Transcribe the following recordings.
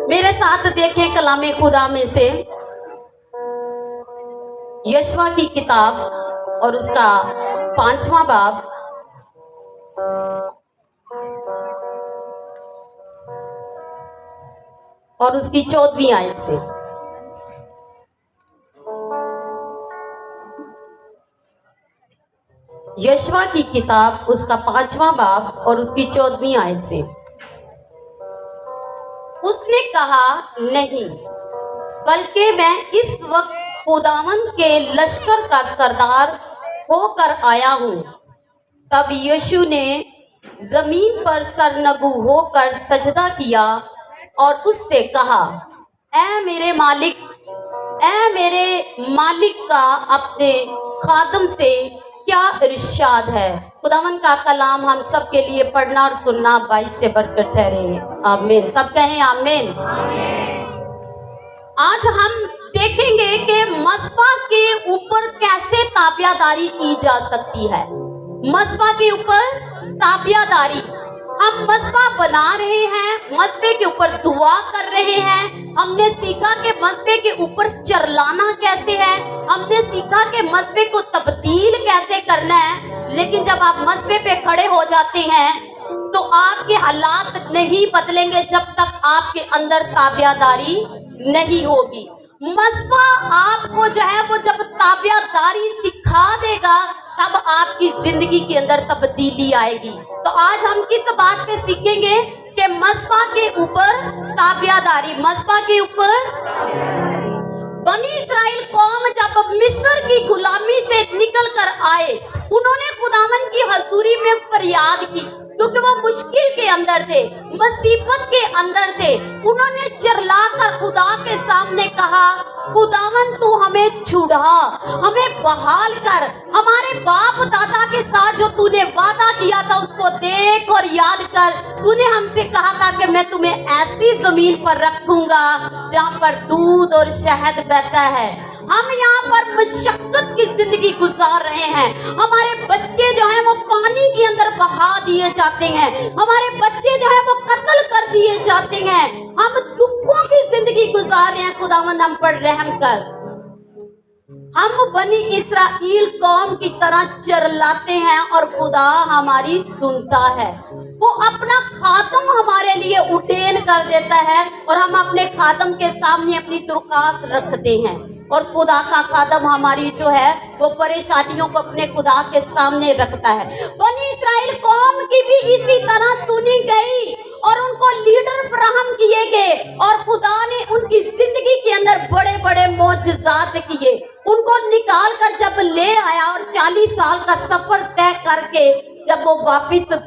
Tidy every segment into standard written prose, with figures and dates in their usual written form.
मेरे साथ देखें कलामे खुदा में से यशवा की किताब और उसका 5वां बाब और उसकी 14वीं आयत से। यशवा की किताब उसका 5वां बाब और उसकी 14वीं आयत से। उसने कहा, नहीं, बल्कि मैं इस वक्त खुदावन के लश्कर का सरदार होकर आया हूँ। तब यीशु ने जमीन पर सरनगू होकर सजदा किया और उससे कहा, ऐ मेरे मालिक का अपने खादम से क्या इरशाद है। खुदावन का कलाम हम सब के लिए पढ़ना और सुनना 22 से बरकत ठहरे। आमीन। सब कहें आमीन। आज हम देखेंगे कि मस्बा के ऊपर कैसे ताबियादारी की जा सकती है। मस्बा के ऊपर ताबियादारी, हम मस्बा बना रहे हैं, मस्बे के ऊपर दुआ कर रहे हैं। हमने सीखा कि मस्बे के ऊपर चरलाना कैसे है, हमने सीखा कि मस्बे को तब्दील कैसे करना है। लेकिन जब आप मस्बे पे खड़े हो जाते हैं तो आपके हालात नहीं बदलेंगे जब तक आपके अंदर ताबियादारी नहीं होगी। मस्बा आपको जो है वो जब ताबियादारी सिखा देगा तब आपकी जिंदगी के अंदर तब्दीली आएगी। तो आज हम किस बात पे सीखेंगे कि मस्बा के ऊपर ताबियादारी। मस्बा के ऊपर बनी इस्राएल कौम जब मिस्र की गुलामी से निकल कर आए, उन्होंने खुदावन की हजूरी में फरियाद की क्योंकि वो मुश्किल के अंदर थे, मुसीबत के अंदर थे। उन्होंने चिल्ला कर खुदा के सामने कहा, खुदावन तू हमें छुड़ा, हमें बहाल कर, हमारे बाप दादा के साथ जो तूने वादा किया था उसको देख और याद कर। तूने हमसे कहा था कि मैं तुम्हें ऐसी जमीन पर रखूंगा जहाँ पर दूध और शहद बहता है। हम यहाँ पर मशक्कत की जिंदगी गुजार रहे हैं। हमारे बच्चे जो हैं वो पानी के अंदर बहा दिए जाते हैं, हमारे बच्चे जो हैं वो कत्ल कर दिए जाते हैं। हम दुखों की जिंदगी गुजार रहे हैं। खुदावंद हम पर रहम कर। हम बनी इस्राएल कौम की तरह चिल्लाते हैं और खुदा हमारी सुनता है। वो अपना खातम हमारे लिए उठेन कर देता है और हम अपने खातम के सामने अपनी दरख्वास्त रखते हैं और खुदा का खातम हमारी जो है वो परेशानियों को अपने खुदा के सामने रखता है। बनी इस्राएल कौम की भी इसी तरह सुनी गई और उनको लीडर फराहम किए गए और खुदा ने उनकी जिंदगी के अंदर बड़े बड़े मौजज़ात किए। उनको निकाल कर जब ले आया और 40 साल का सफर तय करके जब वो वापिस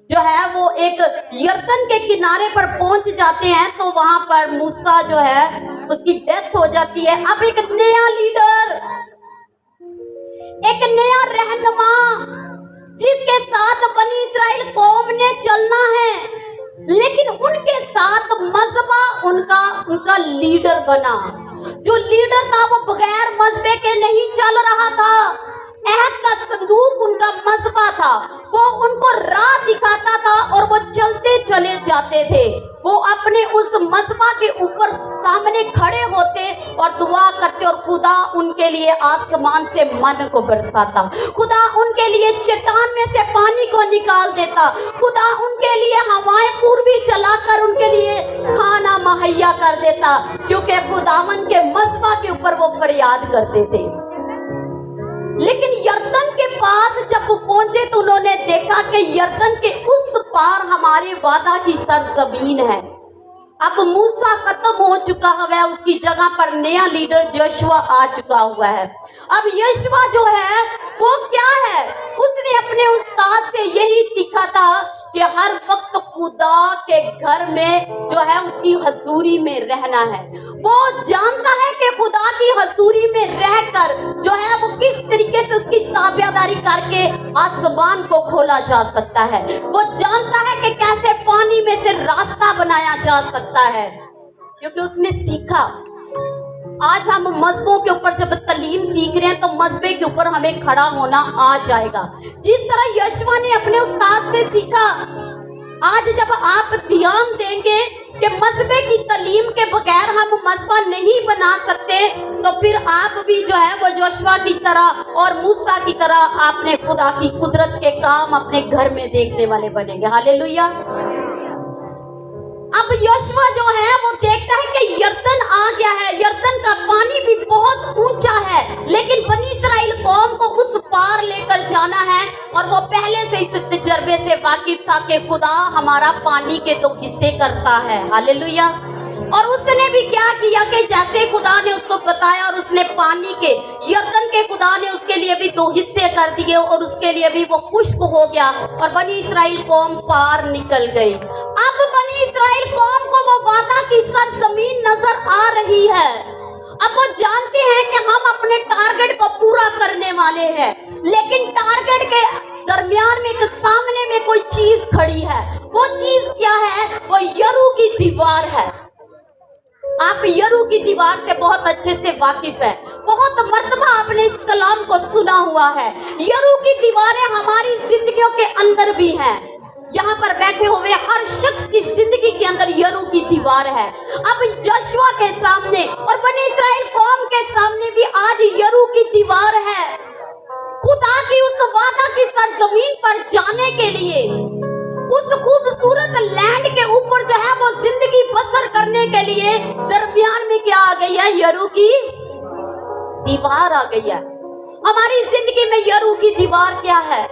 जो है वो एक यरदन के किनारे पर पहुंच जाते हैं तो वहां पर मूसा जो है उसकी डेथ हो जाती है। अब एक नया लीडर, एक नया रहनुमा जिसके साथ बनी इस्राएल कौम ने चलना है, लेकिन उनके साथ मजबा उनका लीडर बना। जो लीडर था वो बगैर मजबे के नहीं चल रहा था। अहद का संदूक उनका मजबा था, वो उनको राह दिखाता था और वो चलते चले जाते थे। वो अपने उस मजबा के ऊपर सामने खड़े होते और दुआ करते और खुदा उनके लिए आसमान से मन को बरसाता, खुदा उनके लिए चट्टान में से पानी को निकाल देता, खुदा उनके लिए हवाएं पूर्वी चलाकर उनके लिए खाना मुहैया कर देता, क्योंकि खुदावन के मजबा के ऊपर वो फरियाद करते थे। लेकिन यरदन के पास जब वो पहुंचे तो उन्होंने देखा कि यरदन के उस पार हमारे वादा की सरजमीन है। अब मूसा खत्म हो चुका है, उसकी जगह पर नया लीडर यशवा आ चुका हुआ है। अब यशवा जो है वो क्या है, उसने अपने उस्ताद से यही सीखा था कि हर वक्त खुदा के घर में जो है उसकी हजूरी में रहना है। वो जानता है कि खुदा की हजूरी में रहकर जो है वो किस तरीके से उसकी ताबियादारी करके आसमान को खोला जा सकता है। वो जानता है कि कैसे पानी में से रास्ता बनाया जा सकता है, क्योंकि उसने सीखा। आज हम मजहबों के ऊपर जब तालीम सीख रहे हैं तो मजहबे के ऊपर हमें खड़ा होना आ जाएगा। जिस तरह यशवा ने अपने उस्ताद से सीखा, आज जब आप ध्यान देंगे कि मजहबे की तालीम के बगैर हम मज़बा नहीं बना सकते, तो फिर आप भी जो है वो जोशुआ की तरह और मूसा की तरह आपने खुदा की कुदरत के काम अपने घर में देखने वाले बनेंगे। हालेलुया। अब योशुआ जो है वो देखता है कि यरदन आ गया है, यरदन का पानी भी बहुत ऊंचा है, लेकिन बनी इस्राएल कौम को उस पार लेकर जाना है। और वो पहले से इस तजर्बे से वाकिफ था कि खुदा हमारा पानी के दो हिस्से करता है। हालेलुया। और उसने भी क्या किया कि जैसे खुदा ने उसको बताया और उसने पानी के यरदन के खुदा ने उसके लिए भी दो हिस्से कर दिए और उसके लिए भी वो खुश्क हो गया और बनी इस्राएल कौम पार निकल गई। अब बनी इस्राएल कौम को वो वादा की सरजमीन नजर आ रही है। अब वो जानते हैं कि हम अपने टारगेट को पूरा करने वाले हैं, लेकिन टारगेट के दरमियान में एक सामने में कोई चीज खड़ी है। वो चीज क्या है? वो यरू की दीवार है। आप यरू की दीवार से बहुत अच्छे से वाकिफ है, बहुत मर्तबा आपने इस कलाम को सुना हुआ है। यरू की दीवारें हमारी जिंदगियों के अंदर भी हैं। यहाँ पर बैठे हुए हर शख्स की जिंदगी के अंदर यरू की दीवार है। अब जोशुआ के सामने और बनी इस्राएल कौम के सामने भी आज यरू की दीवार है। खुदा की उस वादा की सरजमीन पर जाने के लिए, उस खूबसूरत लैंड के ऊपर जो है वो जिंदगी बसर करने के लिए दरमियान में क्या आ गई है? यरू की दीवार आ गई है। हमारी जिंदगी में यरू की दीवार क्या है?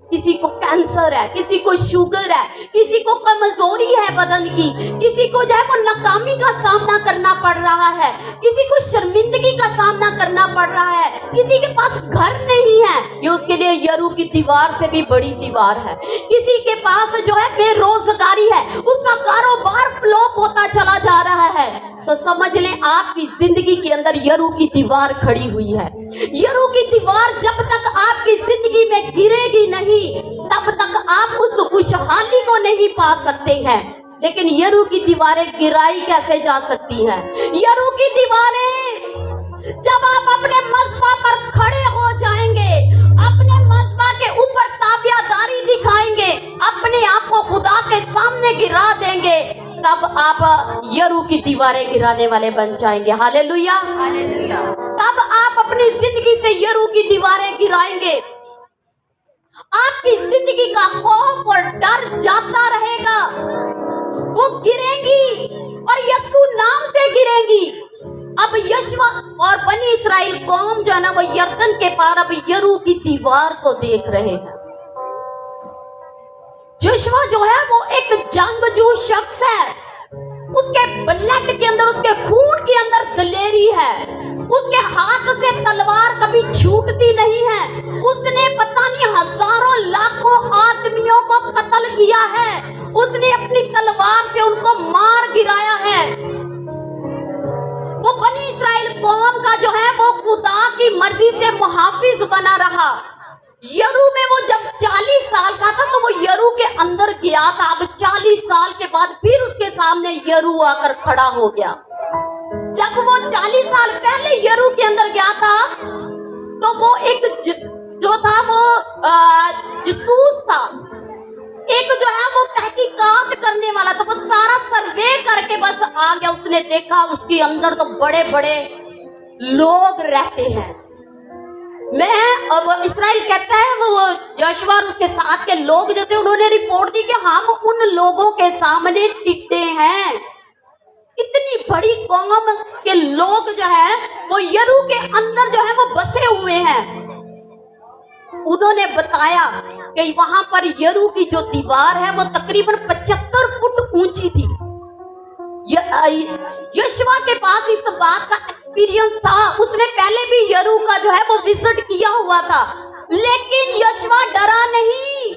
किसी को कैंसर है, किसी को शुगर है, किसी को कमजोरी है बदन की, किसी को जो है वो नाकामी का सामना करना पड़ रहा है, किसी को शर्मिंदगी का सामना करना पड़ रहा है, किसी के पास घर नहीं है, ये उसके लिए यरू की दीवार से भी बड़ी दीवार है। किसी के पास जो है बेरोजगारी है, उसका कारोबार फ्लॉप होता चला जा रहा है, तो समझ लें आपकी जिंदगी के अंदर यरू की दीवार खड़ी हुई है। यरू की दीवार जब तक आपकी जिंदगी में गिरेगी नहीं, तब तक आप उस खुशहाली को नहीं पा सकते हैं। लेकिन यरू की दीवारें गिराई कैसे जा सकती हैं? यरू की दीवारें जब आप अपने मज़बा पर खड़े हो जाएंगे, अपने मज़बा के ऊपर ताबियादारी दिखाएंगे, अपने आप को खुदा के सामने गिरा देंगे, तब आप यरू की दीवारें गिराने वाले बन जाएंगे। हालेलुया। तब आप अपनी जिंदगी से यरू की दीवारें गिराएंगे। आपकी जिंदगी का खौफ और डर जाता रहेगा, वो गिरेंगी और यीशु नाम से गिरेंगी। अब यशवा और बनी इस्राएल कौम जो है ना, वो यरदन के पार अब यरू की दीवार को देख रहे हैं। जोशुआ जो है वो एक जंगजू शख्स है, उसके ब्लड के अंदर, उसके खून के अंदर दलेरी है, उसके हाथ से तलवार कभी छूटती नहीं है। उसने पता नहीं हजारों लाखों आदमियों को कत्ल किया है, उसने अपनी तलवार से उनको मार गिराया है। वो बनी इस्राएल कौम का जो है वो खुदा की मर्जी से मुहाफिज बना रहा। यरू में वो जब 40 साल का था तो वो यरू के अंदर गया था। अब 40 साल के बाद फिर उसके सामने यरू आकर खड़ा हो गया। जब वो 40 साल पहले यरू के अंदर गया था तो वो एक जो था वो जसूस था, एक जो है वो तहकीकात करने वाला था। वो सारा सर्वे करके बस आ गया। उसने देखा उसके अंदर तो बड़े बड़े लोग रहते हैं। मैं अब इस्राइल कहता है वो जोशुआ और उसके साथ के लोग जो थे उन्होंने रिपोर्ट दी कि हम उन लोगों के सामने टिकते हैं। इतनी बड़ी कौम के लोग जो है वो यरू के अंदर जो है वो बसे हुए हैं। उन्होंने बताया कि वहां पर यरू की जो दीवार है वो तकरीबन 75 फुट ऊंची थी। यशवा के पास इस बात का एक्सपीरियंस था, उसने पहले भी यरू का जो है वो विजिट किया हुआ था, लेकिन यशवा डरा नहीं।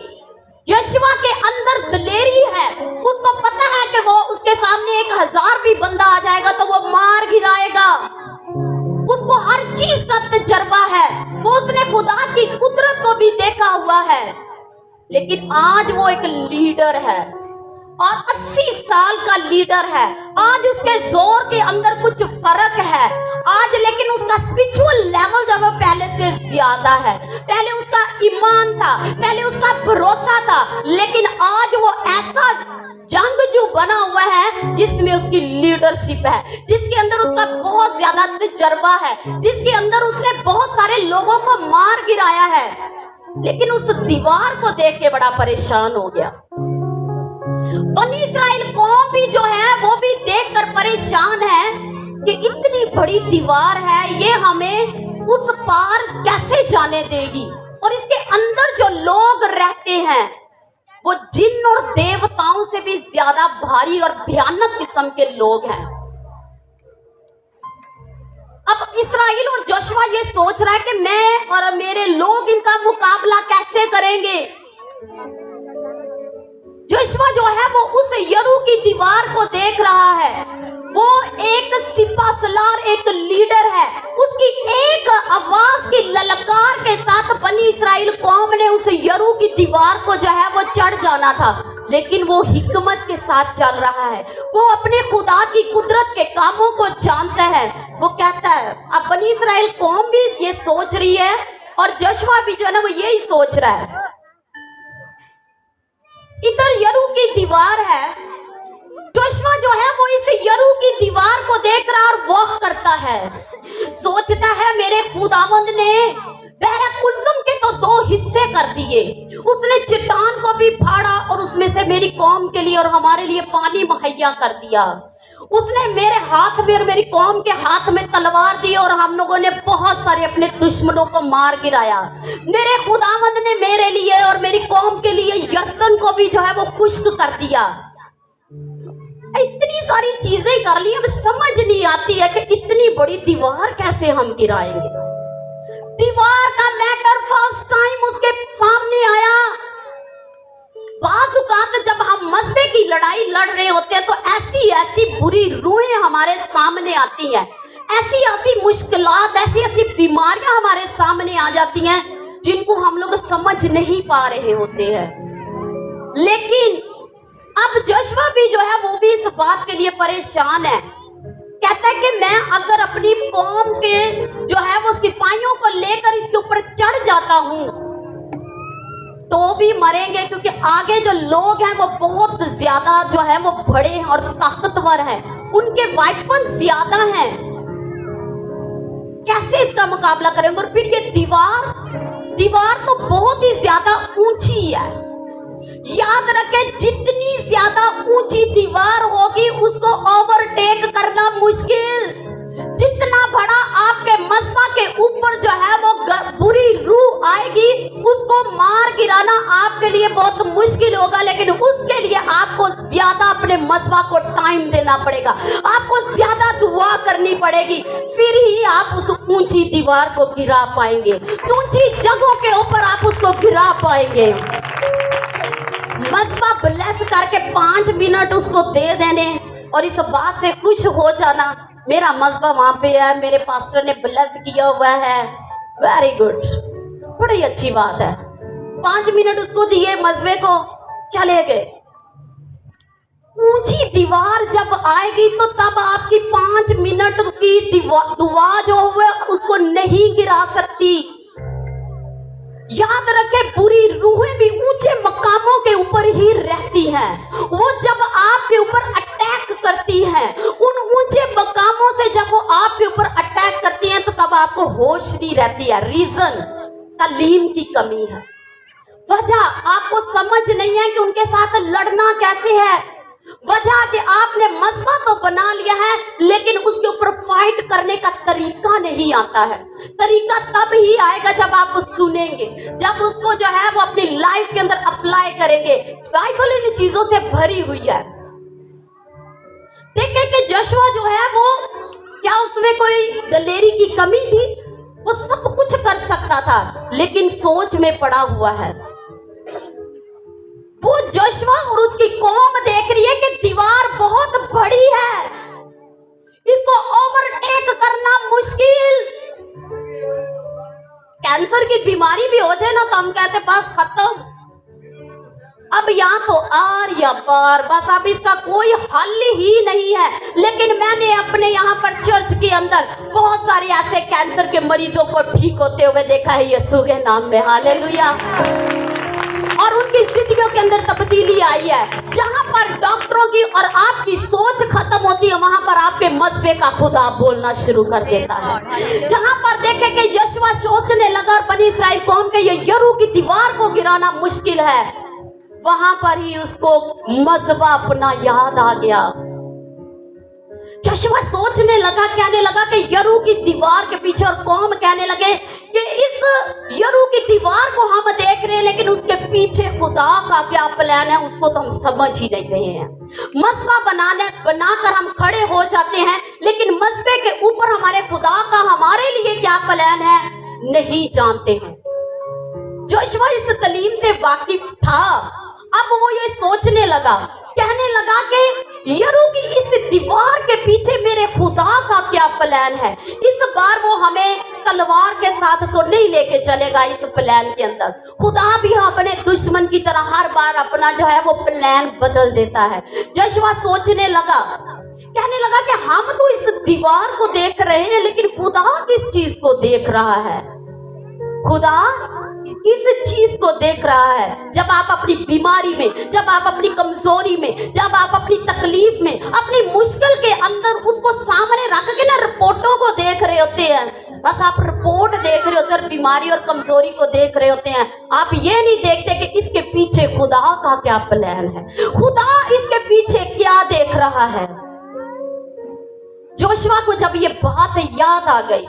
यशवा के अंदर दलेरी है, उसको पता है कि वो उसके सामने 1000 भी बंदा आ जाएगा तो वो मार गिराएगा। उसको हर चीज का तजर्बा है, वो उसने खुदा की कुदरत को भी देखा हुआ है। लेकिन आज वो एक लीडर है और 80 साल का लीडर है। आज उसके जोर के अंदर कुछ फर्क है आज, लेकिन उसका स्पिरिचुअल लेवल जब वो पहले से ज्यादा है। पहले उसका ईमान था, पहले उसका भरोसा था, लेकिन आज वो ऐसा जंगजू बना हुआ है, जिसमें उसकी लीडरशिप है, जिसके अंदर उसका बहुत ज्यादा तजर्बा है, जिसके अंदर उसने बहुत सारे लोगों को मार गिराया है, लेकिन उस दीवार को देख के बड़ा परेशान हो गया। बनी इस्राएल कौम भी जो है वो भी देखकर परेशान है कि इतनी बड़ी दीवार है, ये हमें उस पार कैसे जाने देगी। और इसके अंदर जो लोग रहते हैं वो जिन और देवताओं से भी ज्यादा भारी और भयानक किस्म के लोग हैं। अब इस्राएल और जोशुआ ये सोच रहा है कि मैं और मेरे लोग इनका मुकाबला कैसे करेंगे। जोशुआ जो है वो उस यरू की दीवार को देख रहा है, वो एक सिपासलार, एक लीडर है, उसकी एक आवाज की ललकार के साथ बनी इस्राएल कौम ने उस यरू की दीवार को जो है वो चढ़ जाना था, लेकिन वो हिकमत के साथ चल रहा है, वो अपने खुदा की कुदरत के कामों को जानता है। वो कहता है, अब बनी इस्राएल कौम भी ये सोच रही है और जोशुआ भी जो है ना वो यही सोच रहा है। इधर यरू की दीवार है, जोशुआ जो है वो इस यरू की दीवार को देख रहा और वॉक करता है, सोचता है मेरे खुदावंद ने बहरा कुलजुम के तो 2 हिस्से कर दिए, उसने चट्टान को भी फाड़ा और उसमें से मेरी कौम के लिए और हमारे लिए पानी मुहैया कर दिया, उसने मेरे हाथ में और मेरी कौम के हाथ में तलवार दी और हम लोगों ने बहुत सारे अपने दुश्मनों को मार गिराया। मेरे खुदावंद ने मेरे लिए और मेरी कौम के लिए यर्दन को भी जो है वो खुश्क कर दिया। इतनी सारी चीजें कर ली, अब समझ नहीं आती है कि इतनी बड़ी दीवार कैसे हम गिराएंगे। दीवार का मैटर फर्स्ट टाइम उसके सामने आया। बाज़-औक़ात जब हम मजबे की लड़ाई लड़ रहे होते हैं तो ऐसी ऐसी बुरी रूहें हमारे सामने आती हैं, ऐसी ऐसी मुश्किलात, ऐसी ऐसी बीमारियां हमारे सामने आ जाती हैं जिनको हम लोग समझ नहीं पा रहे होते हैं। लेकिन अब जोशुआ भी जो है वो भी इस बात के लिए परेशान है, कहता है कि मैं अगर अपनी कौम के जो है वो सिपाहियों को लेकर इसके ऊपर चढ़ जाता हूँ तो भी मरेंगे, क्योंकि आगे जो लोग हैं वो बहुत ज्यादा जो है वो बड़े हैं और ताकतवर हैं, उनके वेपन ज्यादा हैं, कैसे इसका मुकाबला करेंगे। और फिर ये दीवार तो बहुत ही ज्यादा ऊंची है, याद रखें जितनी ज्यादा ऊंची दीवार होगी उसको ओवरटेक करना मुश्किल, जितना बड़ा आपके मस्बा के ऊपर जो है वो बुरी रूह आएगी उसको मार गिराना आपके लिए बहुत मुश्किल होगा, लेकिन उसके लिए आपको ज्यादा अपने मस्बा को टाइम देना पड़ेगा, आपको ज्यादा दुआ करनी पड़ेगी, फिर ही आप उस ऊंची दीवार को गिरा पाएंगे, ऊंची जगहों के ऊपर आप उसको गिरा पाएंगे। मस्बा ब्लेस करके 5 मिनट उसको दे देने और इस बात से खुश हो जाना, मेरा मस्बा वहां पे है, मेरे पास्टर ने ब्लेस किया हुआ है, वेरी गुड, बड़ी अच्छी बात है। 5 मिनट उसको दिए मस्बे को, चले गए। ऊंची दीवार जब आएगी तो तब आपकी 5 मिनट की दुआ जो हुए उसको नहीं गिरा सकती। याद रखे बुरी रूहें भी ऊंचे मकामों के ऊपर ही रहती हैं, वो जब आपके ऊपर अटैक करती हैं, उन ऊंचे मकामों से जब वो आपके ऊपर अटैक करती हैं तो तब आपको होश नहीं रहती है। रीजन तालीम की कमी है, वजह आपको समझ नहीं है कि उनके साथ लड़ना कैसे है, वजह कि आपने मजबा तो बना लिया है लेकिन उसके ऊपर फाइट करने का तरीका नहीं आता है। तरीका तब ही आएगा जब आप सुनेंगे, जब उसको जो है वो अपनी लाइफ के अंदर अप्लाई करेंगे। बाइबल इन चीजों से भरी हुई है। देखें कि जोशुआ जो है वो क्या उसमें कोई दलेरी की कमी थी, वो सब कुछ कर सकता था लेकिन सोच में पड़ा हुआ है। वो जोशुआ और उसकी कौम देख रही है कि दीवार बहुत बड़ी है, इसको ओवरटेक करना मुश्किल। कैंसर की बीमारी भी हो जाए ना तो हम कहते बस खत्म, अब यहाँ तो आर या पार, बस अब इसका कोई हल ही नहीं है। लेकिन मैंने अपने यहाँ पर चर्च के अंदर बहुत सारे ऐसे कैंसर के मरीजों को ठीक होते हुए देखा है यीशु के नाम में, हालेलुया। और उनकी जिंदगियों के अंदर तब्दीली आई है। जहां पर डॉक्टरों की और आपकी सोच खत्म होती है, वहां पर आपके मजबे का खुदा बोलना शुरू कर देता है। जहां पर देखे कि यशवा सोचने लगा और बनी इस्राएल कौम के ये यरू की दीवार को गिराना मुश्किल है, वहां पर ही उसको मजबा अपना याद आ गया। यशवा सोचने लगा, कहने लगा कि यरू की दीवार के पीछे, और कौम कहने लगे कि इस यरू की दीवार को हम देख रहे हैं लेकिन उसके पीछे खुदा का क्या प्लान है उसको तो हम समझ ही नहीं रहे हैं। मजबा बनाकर हम खड़े हो जाते हैं लेकिन मजबे के ऊपर हमारे खुदा का हमारे लिए क्या प्लान है नहीं जानते हैं। यशवा इस तालीम से वाकिफ था। अब वो ये सोचने लगा, कहने लगा कि यरू की इस दीवार के पीछे मेरे खुदा का क्या प्लान है। इस बार वो हमें तलवार के साथ तो नहीं लेके चलेगा। इस प्लान के अंदर खुदा भी अपने दुश्मन की तरह हर बार अपना जो है वो प्लान बदल देता है। यशवा सोचने लगा, कहने लगा कि हम तो इस दीवार को देख रहे हैं लेकिन खुदा किस चीज को देख रहा है। खुदा किस चीज को देख रहा है। जब आप अपनी बीमारी में, जब आप अपनी कमजोरी में, जब आप अपनी तकलीफ में, अपनी मुश्किल के अंदर उसको सामने रख के ना रिपोर्टों को देख रहे होते हैं, बस आप रिपोर्ट देख रहे होते हैं, बीमारी और कमजोरी को देख रहे होते हैं, आप ये नहीं देखते कि इसके पीछे खुदा का क्या प्लान है, खुदा इसके पीछे क्या देख रहा है। जोशुआ को जब ये बात याद आ गई,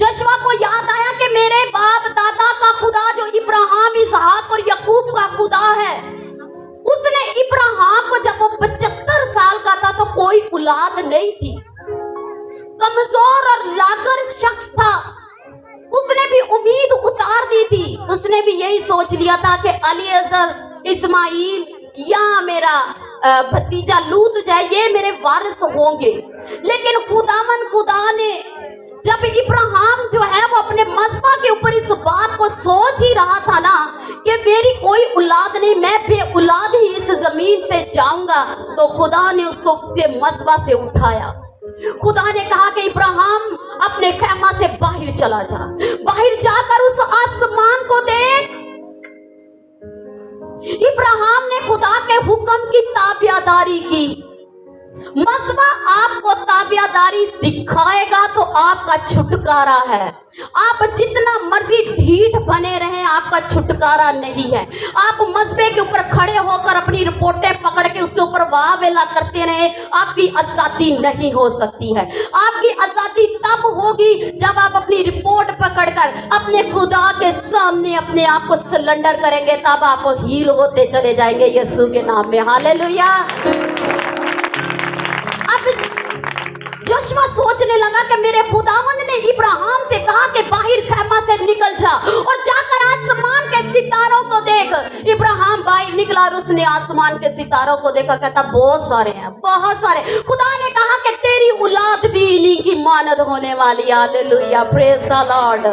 यशवा को याद आया कि मेरे बाप दादा का खुदा जो इब्राहिम, इसहाक और याकूब का खुदा है, उसने इब्राहिम को जब वो 75 साल का था तो कोई औलाद नहीं थी, कमजोर और लागर शख्स था, उसने भी उम्मीद उतार दी थी। उसने भी यही सोच लिया था कि अलीअज़र, इस्माइल या मेरा भतीजा लूत जो है ये मेरे वारिस होंगे। लेकिन खुदा ने जब इब्राहिम जो है वो अपने मजबा के ऊपर इस बात को सोच ही रहा था ना कि मेरी कोई औलाद नहीं, मैं बे औलाद ही इस जमीन से जाऊंगा, तो खुदा ने उसको मजबा से उठाया। खुदा ने कहा कि इब्राहिम अपने खैमा से बाहर चला जा, बाहर जाकर उस आसमान को देख। इब्राहिम ने खुदा के हुक्म की ताबियादारी की। मजबा आपको ताबियादारी दिखाएगा तो आपका छुटकारा है। आप जितना मर्जी ढीठ बने रहें, आपका छुटकारा नहीं है। आप मजबे के ऊपर खड़े होकर अपनी रिपोर्टें पकड़ के उसके ऊपर वाह वेला करते रहे, आपकी आजादी नहीं हो सकती है। आपकी आजादी तब होगी जब आप अपनी रिपोर्ट पकड़कर अपने खुदा के सामने अपने आप को सरेंडर करेंगे, तब आप हील होते चले जाएंगे यीशु के नाम में। हालेलुया। यशवा सोचने लगा कि मेरे खुदावंद ने इब्राहिम से कहा कि बाहर खैमा से निकल जा और जाकर आसमान के सितारों को देख। इब्राहिम बाहर निकला और उसने आसमान के सितारों को देखा, कहता बहुत सारे हैं, बहुत सारे। खुदा ने कहा कि तेरी औलाद भी इन्हीं की मानद होने वाली। Hallelujah, praise the Lord.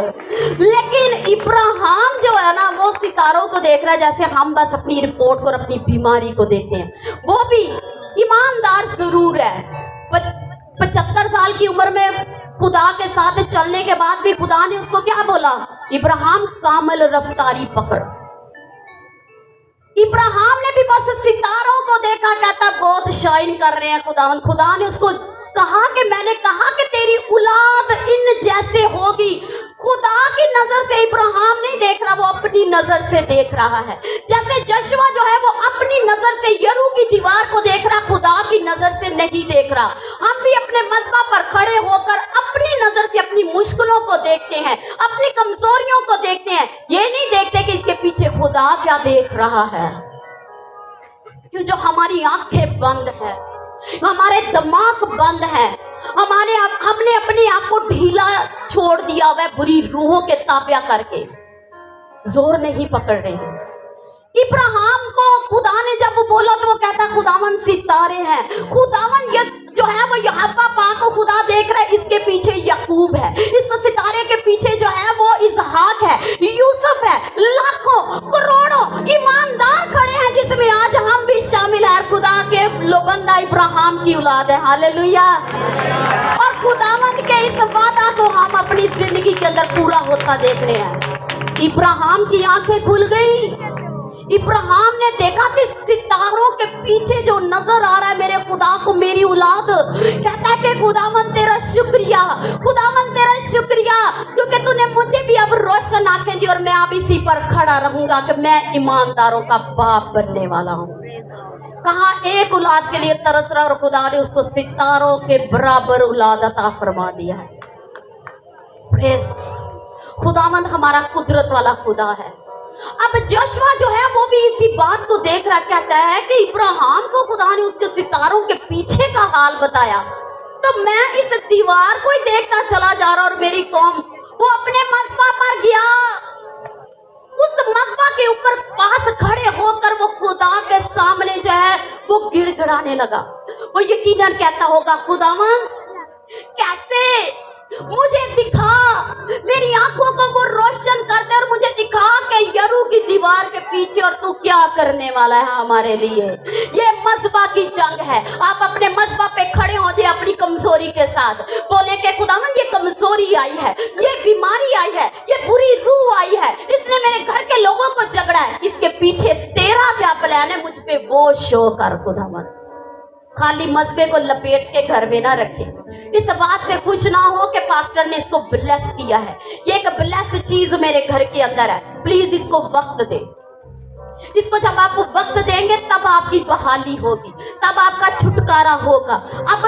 लेकिन इब्राहिम जो है ना वो सितारों को देख रहा है जैसे हम बस अपनी रिपोर्ट और अपनी बीमारी को देखते हैं। वो भी ईमानदार जरूर है। 75 साल की उम्र में खुदा के साथ चलने के बाद भी खुदा ने उसको क्या बोला, इब्राहिम कामल रफ्तारी पकड़। इब्राहिम ने भी बस सितारों को देखा, कहता बहुत शाइन कर रहे हैं खुदा ने उसको कहा कि मैंने कहा कि तेरी औलाद इन जैसे होगी। खुदा की नजर से इब्राहिम नहीं देख रहा, वो अपनी नजर से देख रहा है। जैसे यशवा जो है वो अपनी नजर से यरू की दीवार को देख रहा, खुदा की नजर से नहीं देख रहा। हम भी अपने मजबा पर खड़े होकर अपनी नजर से अपनी मुश्किलों को देखते हैं, अपनी कमजोरियों को देखते हैं, ये नहीं देखते कि इसके पीछे खुदा क्या देख रहा है। क्यों जो हमारी आंखें बंद है, हमारे दिमाग बंद है, हमने अपने आप को ढीला छोड़ दिया हुआ है बुरी रूहों के ताबिया करके, जोर नहीं पकड़ रहे हैं। इब्राहिम को खुदा ने जब बोला तो वो कहता खुदावन सितारे हैं, खुदावन ये जो है वो यहोवा पाक को खुदा देख रहा है, इसके पीछे याकूब है, इस सितारे के पीछे जो है वो इसहाक है, यूसुफ है, लाखों करोड़ों ईमानदार खड़े हैं जिसमें आज हम भी शामिल हैं। खुदा के बंदा इब्राहिम की औलाद है। हालेलुया। और खुदावंद के इस वादा को हम अपनी जिंदगी के अंदर पूरा होता देख रहे हैं। इब्राहिम की आंखें खुल गई, इब्राहिम ने देखा कि सितारों के पीछे जो नजर आ रहा है मेरे खुदा को मेरी औलाद, कहता है कि खुदावन तेरा शुक्रिया, खुदावन तेरा शुक्रिया, क्योंकि तूने मुझे भी अब रोशन आंखें दी और मैं अब इसी पर खड़ा रहूंगा कि मैं ईमानदारों का बाप बनने वाला हूँ। कहा एक औलाद के लिए तरस रहा और खुदा ने उसको सितारों के बराबर औलाद अता फरमा दिया है। प्रेज, खुदावंद हमारा कुदरत वाला खुदा है। अब जोशुआ जो है वो भी इसी बात को देख रहा, कहता है कि इब्राहिम को खुदा ने उसके सितारों के पीछे का हाल बताया, तो मैं इस दीवार को ही देखता चला जा रहा और मेरी कौम वो अपने मज़बा पर गया, उस मज़बा के ऊपर पास खड़े होकर वो खुदा के सामने जो है वो गिड़गिड़ाने लगा। वो यकीनन कहता होगा खुदावन कैसे मुझे दिखा, मेरी आंखों को वो रोशन कर दे और मुझे दिखा कि यरू की दीवार के पीछे और तू क्या करने वाला है हमारे लिए। ये मज़बा की जंग है। आप अपने मज़बा पे खड़े हो जाए अपनी कमजोरी के साथ, बोले कि खुदावन ये कमजोरी आई है, ये बीमारी आई है, ये बुरी रूह आई है, इसने मेरे घर के लोगों को झगड़ा है, इसके पीछे तेरा क्या प्लान है, मुझ पे वो शो कर खुदावन। खाली मज़बे को लपेट के घर में ना रखे। इस बात से खुश ना हो कि पास्टर ने इसको ब्लेस किया है, ये एक ब्लेस चीज मेरे घर के अंदर है, प्लीज इसको वक्त दे। इसको जब आप वक्त देंगे तब आपकी बहाली होगी, तब आपका छुटकारा होगा। अब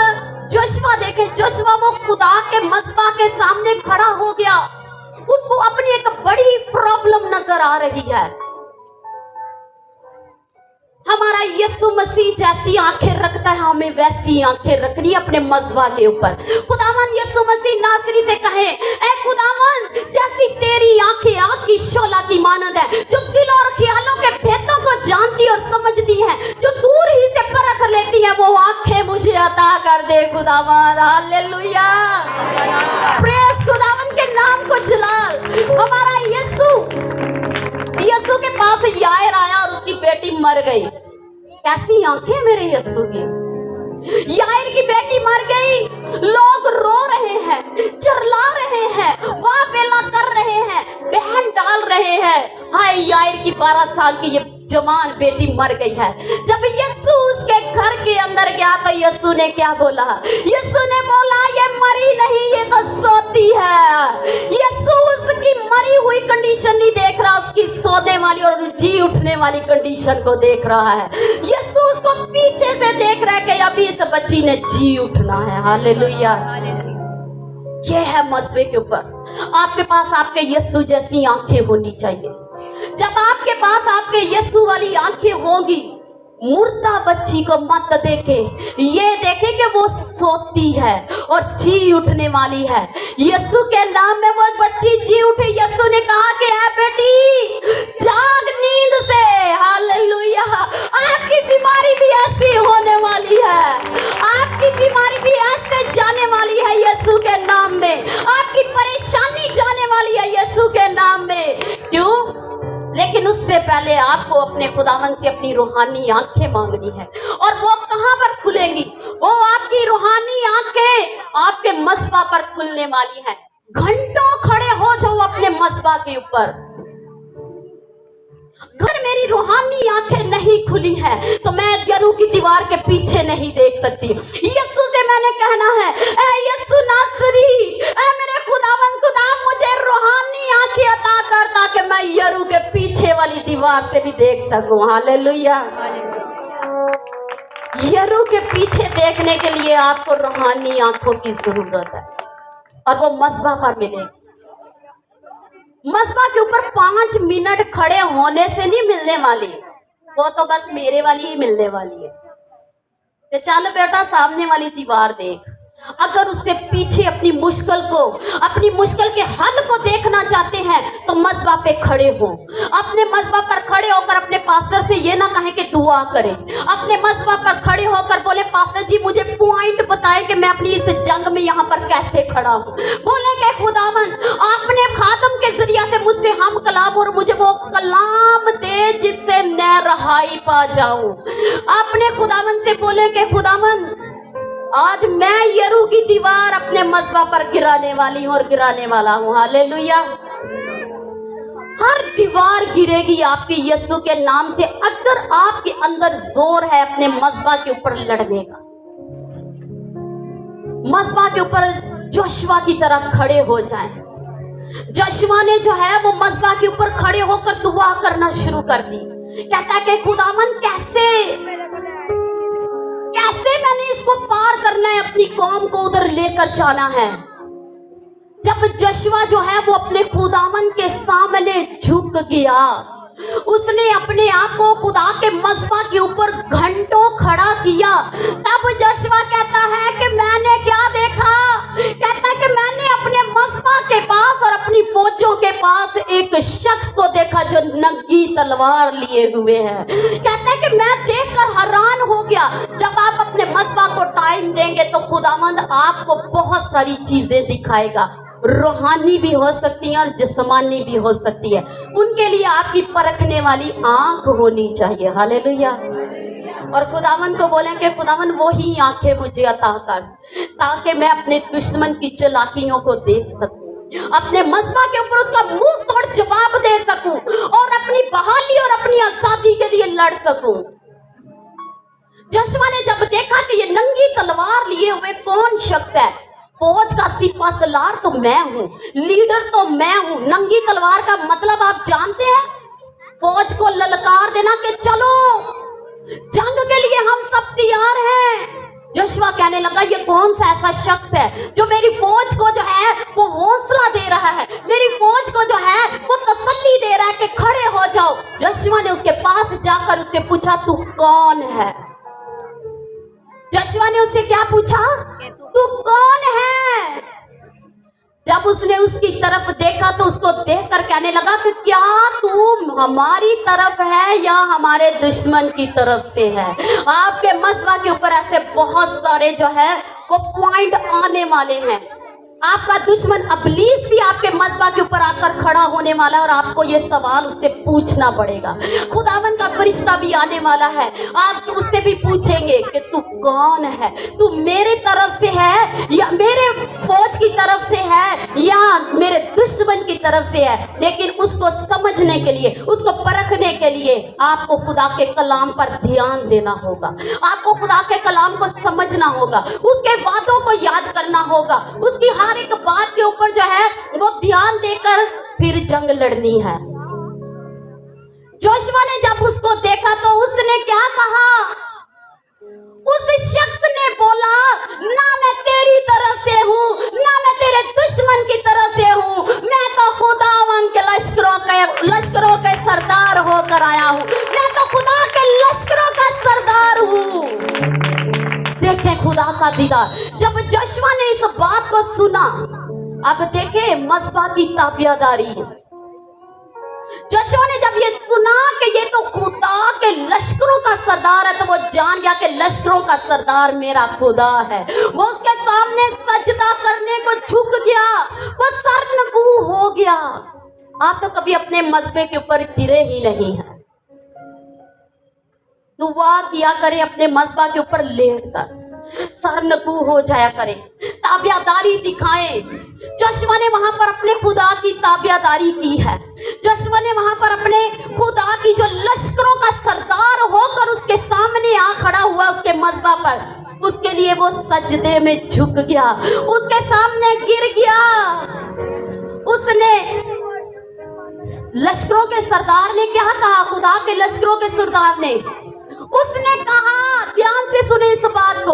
जोशुआ देखें, जोशुआ वो खुदा के मज़बा के सामने खड़ा हो गया, उसको अपनी एक बड़ी प्रॉब्लम नजर आ रही है। हमारा यीशु मसीह जैसी आंखें रखता है, हमें वैसी आंखें रखनी अपने मज़बा के ऊपर। खुदावन यीशु मसीह नासरी से कहे, ऐ खुदावन जैसी तेरी आंखें आग की शोला की मानद है, जो दिल और ख्यालों के भेदों को जानती और समझती है, जो दूर ही से परख लेती है, वो आंखें मुझे अता कर दे खुदावन। हालेलुया, प्रेज खुदावन के नाम को जलाल। हमारा यीशु के पास यायर आया और उसकी बेटी मर गई। कैसी आंखें मेरे यीशु की, यायर की बेटी मर गई, लोग रो रहे हैं, चिल्ला रहे हैं, वाह बेला कर रहे हैं, बहन डाल रहे हैं, हाय यायर की 12 साल की ये जवान बेटी मर गई है। जब यीशु उसके घर के अंदर गया तो यीशु ने क्या बोला? यीशु ने बोला ये मरी नहीं, ये तो सोती है। यीशु उसकी मरी हुई कंडीशन नहीं देख रहा, उसकी सोने वाली और जी उठने वाली कंडीशन को देख रहा है। यीशु उसको पीछे से देख रहा है कि अभी इस बच्ची ने जी उठना है। हालेलुया, ये है मज़बे के ऊपर। आपके पास आपके यीशु जैसी आंखें होनी चाहिए। जब आपके पास आपके यीशु वाली आंखें होंगी, मुर्दा बच्ची को मत देखे, ये देखे कि वो सोती है और जी उठने वाली है। यीशु के नाम में वो बच्ची जी उठी। यीशु ने कहा कि है बेटी जाग नींद से। हालेलुया, आपकी बीमारी भी ऐसी होने वाली है, आपकी बीमारी भी ऐसे जाने वाली है यीशु के नाम में, आपकी परेशानी जाने वाली है यीशु के नाम में। क्यों? लेकिन उससे पहले आपको अपने खुदावन से अपनी रूहानी आंखें मांगनी है। और वो कहां पर खुलेंगी? वो आपकी रूहानी आंखें आपके मज़बा पर खुलने वाली हैं। घंटों खड़े हो जाओ अपने मज़बा के ऊपर। अगर मेरी रूहानी आंखें नहीं खुली है तो मैं यरू की दीवार के पीछे नहीं देख सकती। यीशु से मैंने कहना है, ऐ यीशु नासरी, ऐ मेरे खुदावन खुदा, मुझे रूहानी आंखें अता कर ताकि मैं यरू के पीछे वाली दीवार से भी देख सकूं। हालेलुया, यरू के पीछे देखने के लिए आपको रूहानी आंखों की जरूरत है और वो मज़बा पर मिलेगी। मज़बा के ऊपर 5 मिनट खड़े होने से नहीं मिलने वाली, वो तो बस मेरे वाली ही मिलने वाली है। तो चल बेटा सामने वाली दीवार देख। अगर उससे पीछे अपनी मुश्किल के हल को देखना चाहते हैं तो मज़बा पे खड़े हो। अपने मज़बा पर खड़े होकर अपने पास्टर से ये ना कहें कि दुआ करें। अपने मज़बा पर खड़े होकर बोले पास्टर जी मुझे पॉइंट बताएं कि मैं अपनी इस जंग में यहाँ पर कैसे खड़ा हूँ। बोले कि खुदावन आपने खादम के जरिया से मुझसे हम कलाम और मुझे वो कलाम दे जिससे मैं रहाई पा जाऊं। अपने खुदावन से बोले कि खुदावन आज मैं यरू की दीवार अपने मज़बा पर गिराने वाली हूँ और गिराने वाला हूँ। हालेलुया, हर दीवार गिरेगी आपके यीशु के नाम से, अगर आपके अंदर जोर है अपने मज़बा के ऊपर लड़ने का। मज़बा के ऊपर जोशुआ की तरह खड़े हो जाएं। जोशुआ ने जो है वो मज़बा के ऊपर खड़े होकर दुआ करना शुरू कर दी। कहता है कि खुदावन कैसे मैंने इसको पार करना है, अपनी कौम को उधर लेकर जाना है। जब जोशुआ जो है वो अपने खुदावन के सामने झुक गया, उसने अपने आप को खुदा के मज़बा के ऊपर घंटों खड़ा किया, तब जोशुआ कहता है कि मैंने क्या देखा? कहता है कि मैंने अपने मज़बा के पास और अपनी फौजों के पास एक शख्स को देखा जो नंगी तलवार लिए हुए है। कहता है कि मैं देखकर हैरान हो गया। जब आप अपने मज़बा को टाइम देंगे तो खुदावंद आपको बहुत सारी चीजें दिखाएगा, रूहानी भी हो सकती है और जिस्मानी भी हो सकती है। उनके लिए आपकी परखने वाली आंख होनी चाहिए। हालेलुया। और खुदावन को बोलें कि खुदावन वही आंखें मुझे अता कर, ताकि मैं अपने दुश्मन की चालाकियों को देख सकूं, अपने मज़बा के ऊपर उसका मुंह तोड़ जवाब दे सकूं और अपनी बहाली और अपनी आजादी के लिए लड़ सकूं। जोशुआ ने जब देखा कि ये नंगी तलवार लिए हुए कौन शख्स है, फौज का सिपा सलार तो मैं हूँ, लीडर तो मैं हूँ। नंगी तलवार का मतलब आप जानते हैं? फौज को ललकार देना कि चलो जंग के लिए हम सब तैयार हैं। जोशुआ कहने लगा ये कौन सा ऐसा शख्स है जो मेरी फौज को जो है वो हौसला दे रहा है, मेरी फौज को जो है वो तसल्ली दे रहा है कि खड़े हो जाओ। जोशुआ ने उसके पास जाकर उससे पूछा तू कौन है? जोशुआ ने उससे क्या पूछा? तू कौन है? जब उसने उसकी तरफ देखा तो उसको देखकर कहने लगा कि क्या तू हमारी तरफ है या हमारे दुश्मन की तरफ से है? आपके मज़बा के ऊपर ऐसे बहुत सारे जो है वो पॉइंट आने वाले हैं। आपका दुश्मन इब्लीस भी आपके मज़बा के ऊपर आकर खड़ा होने वाला है और आपको ये सवाल उससे पूछना पड़ेगा। खुदावन का फरिश्ता भी आने वाला है, आप उससे भी पूछेंगे कि तू कौन है? तू मेरे तरफ से है या मेरे फौज की तरफ से है या मेरे दुश्मन की तरफ से है? लेकिन उसको समझने के लिए, उसको परखने के लिए आपको खुदा के कलाम पर ध्यान देना होगा, आपको खुदा के कलाम को समझना होगा, उसके वादों को याद करना होगा, उसकी हर एक बात के ऊपर जो है वो ध्यान देकर फिर जंग लड़नी है। जोशुआ ने जब उसको देखा तो उसने क्या कहा? उस शख्स ने बोला ना मैं तेरी तरफ से हूँ ना मैं तेरे दुश्मन की तरफ से हूँ, मैं तो खुदावन के लश्करों के सरदार होकर आया हूँ, मैं तो खुदा के लश्करों का सरदार हूँ। देखें खुदा का दीदार। जब जोशुआ ने इस बात को सुना, अब देखें मज़बा की ताबियादारी। जोशुआ ने जब ये सुना कि ये तो खुदा के लश्करों का सरदार है तो वो जान गया कि लश्करों का सरदार मेरा खुदा है। वो उसके सामने सजदा करने को झुक गया, वो सरनगू हो गया। आप तो कभी अपने मज़बे के ऊपर गिरे ही नहीं हैं। दुआ किया करें अपने मज़बा के ऊपर लेट कर, सरनगू हो जाया करें, ताबियादारी दिखाएं। जोशुआ ने वहां पर अपने खुदा की ताबियादारी की है। जोशुआ ने वहां पर अपने खुदा की जो लश्करों का सरदार होकर उसके सामने आ खड़ा हुआ उसके मज़बा पर, उसके लिए वो सजदे में झुक गया, उसके सामने गिर गया। उसने लश्करों के सरदार ने क्या कहा? खुदा के लश्करों के सरदार ने उसने कहा, ध्यान से सुने इस बात को,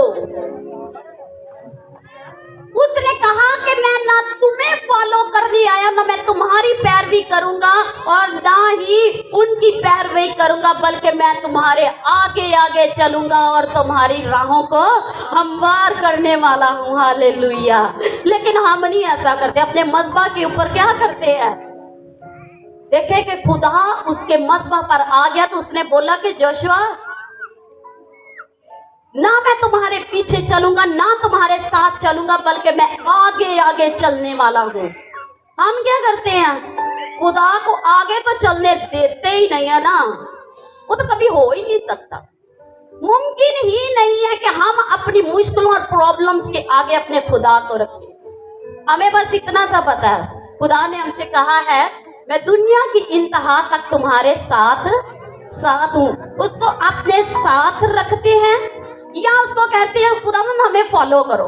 उसने कहा कि मैं ना तुम्हें फॉलो करने आया, ना मैं तुम्हारी पैरवी करूंगा और ना ही उनकी पैरवी करूंगा, बल्कि मैं तुम्हारे आगे आगे चलूंगा और तुम्हारी राहों को हमवार करने वाला हूं। हालेलुया। लेकिन हम नहीं ऐसा करते, अपने मज़बा के ऊपर क्या करते हैं? देखें कि खुदा उसके मज़बा पर आ गया तो उसने बोला कि जोशुआ ना मैं तुम्हारे पीछे चलूंगा ना तुम्हारे साथ चलूंगा, बल्कि मैं आगे आगे चलने वाला हूं। हम क्या करते हैं? खुदा को आगे तो चलने देते ही नहीं है ना, वो तो कभी हो ही नहीं सकता। मुमकिन ही नहीं है कि हम अपनी मुश्किलों और प्रॉब्लम्स के आगे अपने खुदा को रखें। हमें बस इतना सा पता है, खुदा ने हमसे कहा है मैं दुनिया की इंतहा तक तुम्हारे साथ साथ हूँ। उसको अपने साथ रखते हैं या उसको कहते हैं खुदावन हमें फॉलो करो,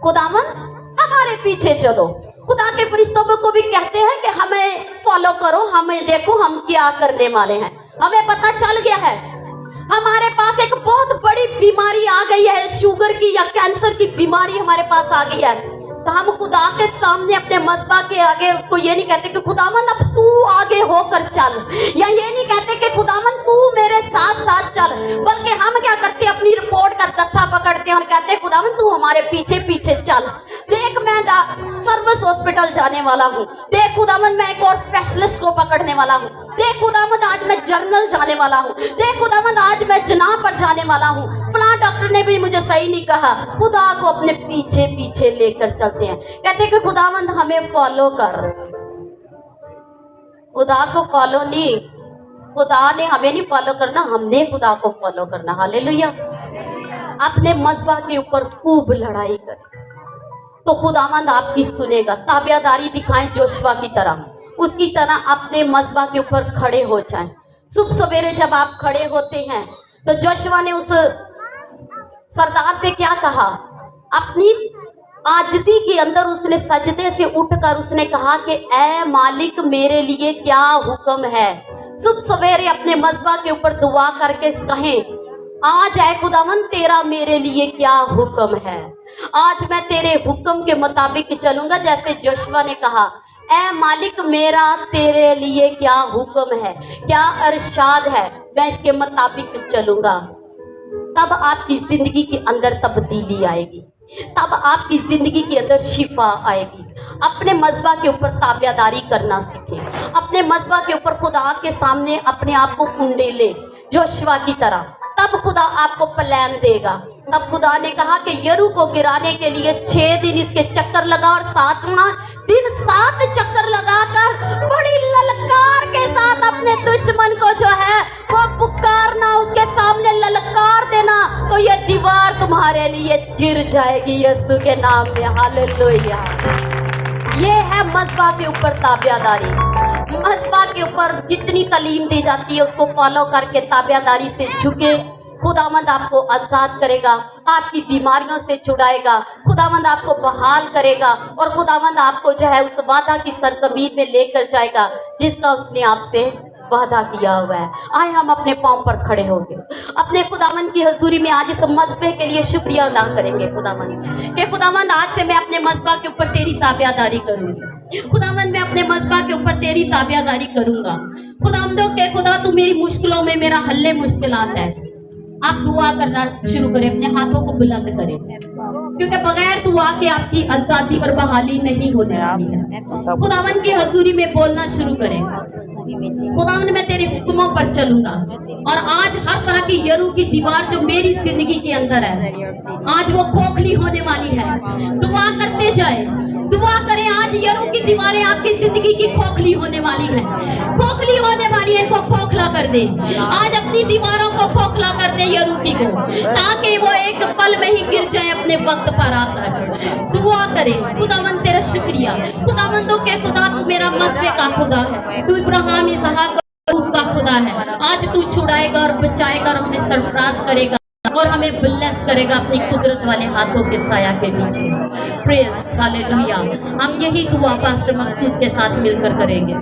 खुदावन हमारे पीछे चलो। खुदा के फरिश्तों को भी कहते हैं कि हमें फॉलो करो, हमें देखो हम क्या करने वाले हैं। हमें पता चल गया है हमारे पास एक बहुत बड़ी बीमारी आ गई है, शुगर की या कैंसर की बीमारी हमारे पास आ गई है। तो हम खुदा के सामने अपने मज़बा के आगे उसको ये नहीं कहते कि खुदावन अब तू आगे होकर चल, या ये नहीं कहते कि खुदावन तू मेरे साथ साथ चल, बल्कि हम क्या करते हैं अपनी रिपोर्ट का गत्था पकड़ते हैं और कहते हैं खुदावन तू हमारे पीछे पीछे चल। देख मैं सर्विस हॉस्पिटल जाने वाला हूँ, देख खुदावन मैं एक और स्पेशलिस्ट को पकड़ने वाला हूँ, देख खुदावन आज मैं जर्नल जाने वाला हूँ, देख खुदावन आज मैं जनाब पर जाने वाला हूँ, फलां डॉक्टर ने भी मुझे सही नहीं कहा। खुदा को अपने पीछे पीछे लेकर चलते हैं, कहते हैं कि खुदावंद हमें फॉलो कर। खुदा को फॉलो नहीं, खुदा ने हमें नहीं फॉलो करना, हमने खुदा को फॉलो करना। हालेलुया। अपने मज़बा के ऊपर खूब लड़ाई कर तो खुदावंद आपकी सुनेगा। ताबियादारी दिखाएं जोशुआ की तरह, उसकी तरह अपने मज़बा के ऊपर खड़े हो जाएं। सुबह सवेरे जब आप खड़े होते हैं तो जोशुआ ने उस सरदार से क्या कहा, अपनी आजिज़ी के अंदर उसने सजदे से उठकर उसने कहा कि ऐ मालिक मेरे लिए क्या हुक्म है। सुबह सवेरे अपने मज़बा के ऊपर दुआ करके कहें आज ऐ खुदावन तेरा मेरे लिए क्या हुक्म है, आज मैं तेरे हुक्म के मुताबिक चलूंगा। जैसे जोशुआ ने कहा ऐ मालिक मेरा तेरे लिए क्या हुक्म है, क्या अरशाद है, मैं इसके मुताबिक चलूंगा। तब आपकी जिंदगी के अंदर तब्दीली आएगी, तब आपकी जिंदगी के अंदर शिफा आएगी। अपने मज़बा के ऊपर ताबियादारी करना सीखें, अपने मज़बा के ऊपर खुदा के सामने अपने आप को कुंडे ले जोशुआ की तरह, तब खुदा आपको प्लान देगा। तब खुदा ने कहा कि यरू को गिराने के लिए 6 दिन इसके चक्कर लगा और 7वां दिन 7 चक्कर लगाकर बड़ी ललकार के साथ अपने दुश्मन को जो है वो पुकारना, उसके सामने ललकार देना, तो ये दीवार तुम्हारे लिए गिर जाएगी यीशु के नाम में। हालेलुया। ये है मज़बा के ऊपर ताबियादारी। मज़बा के ऊपर जितनी तालीम दी जाती है उसको फॉलो करके ताबियादारी से झुके, खुदावंद आपको आज़ाद करेगा, आपकी बीमारियों से छुड़ाएगा, खुदावंद आपको बहाल करेगा और खुदावंद आपको जो है उस वादा की सरजमीन में लेकर जाएगा जिसका उसने आपसे वादा किया हुआ है। आए हम अपने पांव पर खड़े होंगे, अपने खुदावंद की हजूरी में आज इस मज़बे के लिए शुक्रिया अदा करेंगे खुदावंद कि खुदावंद आज से मैं अपने मज़बा के ऊपर तेरी ताबियादारी करूंगी। खुदावंद मैं अपने मज़बा के ऊपर तेरी ताबियादारी करूंगा। खुदावंदों के खुदा तू मेरी मुश्किलों में मेरा हल्ले मुश्किलात है। आप दुआ करना शुरू करें, अपने हाथों को बुलंद करें, क्योंकि बगैर दुआ के आपकी आज़ादी और बहाली नहीं होने वाली है। खुदावंद की हजूरी में बोलना शुरू करें, खुदावंद मैं तेरे हुक्मों पर चलूंगा और आज हर तरह की यरू की दीवार जो मेरी जिंदगी के अंदर है आज वो खोखली होने वाली है। दुआ करते जाए, दुआ करें, आज यरू की दीवारें आपकी जिंदगी की खोखली होने वाली है, खोखली होने वाली है, इनको खोखला कर दे। आज अपनी दीवारों को खोखला कर दे यरू की को, ताकि वो एक पल में ही गिर जाए अपने वक्त पर आकर। दुआ करें, खुदावंद तेरा शुक्रिया, खुदावंदों के खुदा तू मेरा मज़बे का खुदा है, तू इब्राहिम इसहाक का खुदा है। आज तू छुड़ाएगा और बचाएगा और हमें सरफराज करेगा और हमें ब्लेस करेगा अपनी कुदरत वाले हाथों के साया के नीचे। Praise hallelujah. हम यही दुआ पास्टर मकसूद के साथ मिलकर करेंगे।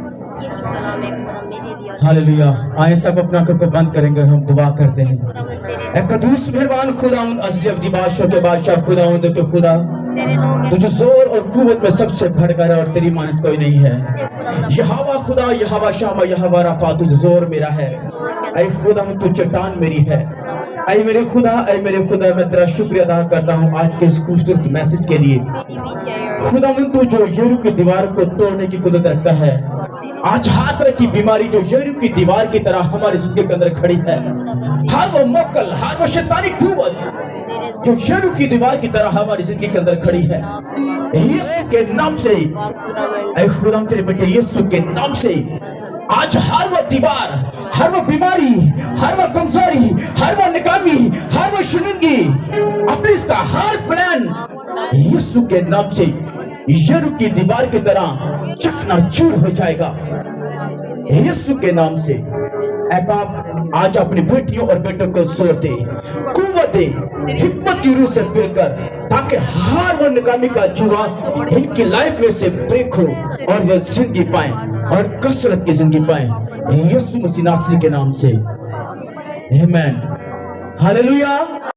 हालेलुया। आए सब अपना आंखों को बंद करेंगे, हम दुआ करते हैं। ऐ कदूस मेहरबान खुदावंद असली अब्दी बादशाह के बादशाह खुदावंद के खुदा, तुझे जोर और कुव्वत में सबसे बढ़कर और तेरी मानत कोई नहीं है। यहोवा खुदा, यहोवा शामा, यहोवा रफा, तुझे जोर मेरा है। ऐ खुदावंद तू चट्टान मेरी है। ऐ मेरे खुदा, ऐ मेरे खुदा, मैं तेरा शुक्रिया अदा करता हूँ आज के इस खूबसूरत मैसेज के लिए। खुदावंद तू जो यरीहो की दीवार को तोड़ने की कुदरत रखता है, आज हर तरह की बीमारी जो यरीहो की दीवार की तरह हमारी जिंदगी के अंदर खड़ी है, हर वो मोकल, हर वो शैतानी कुव्वत जो यरीहो की दीवार की तरह हमारी जिंदगी के अंदर खड़ी है, यीशु के नाम से, ऐ खुदा तेरे बेटे यीशु के नाम से आज हर वो दीवार, हर वो बीमारी, हर वो कमजोरी, हर वो निकामी, हर वो शुनिंदगी, अपने इसका हर प्लान यीशु के नाम से यरू की दीवार की तरह चकनाचूर हो जाएगा यीशु के नाम से। ऐ बाप आज अपनी बेटियों और बेटों को जोर दे, कुव्वत दे, हिम्मत की रूह से फिर कर, ताकि हर वो नाकामी का जुआ इनकी लाइफ में से ब्रेक हो और वे जिंदगी पाए और कसरत की जिंदगी पाए यीशु मसीह नासरी के नाम से। आमीन। हालेलुया।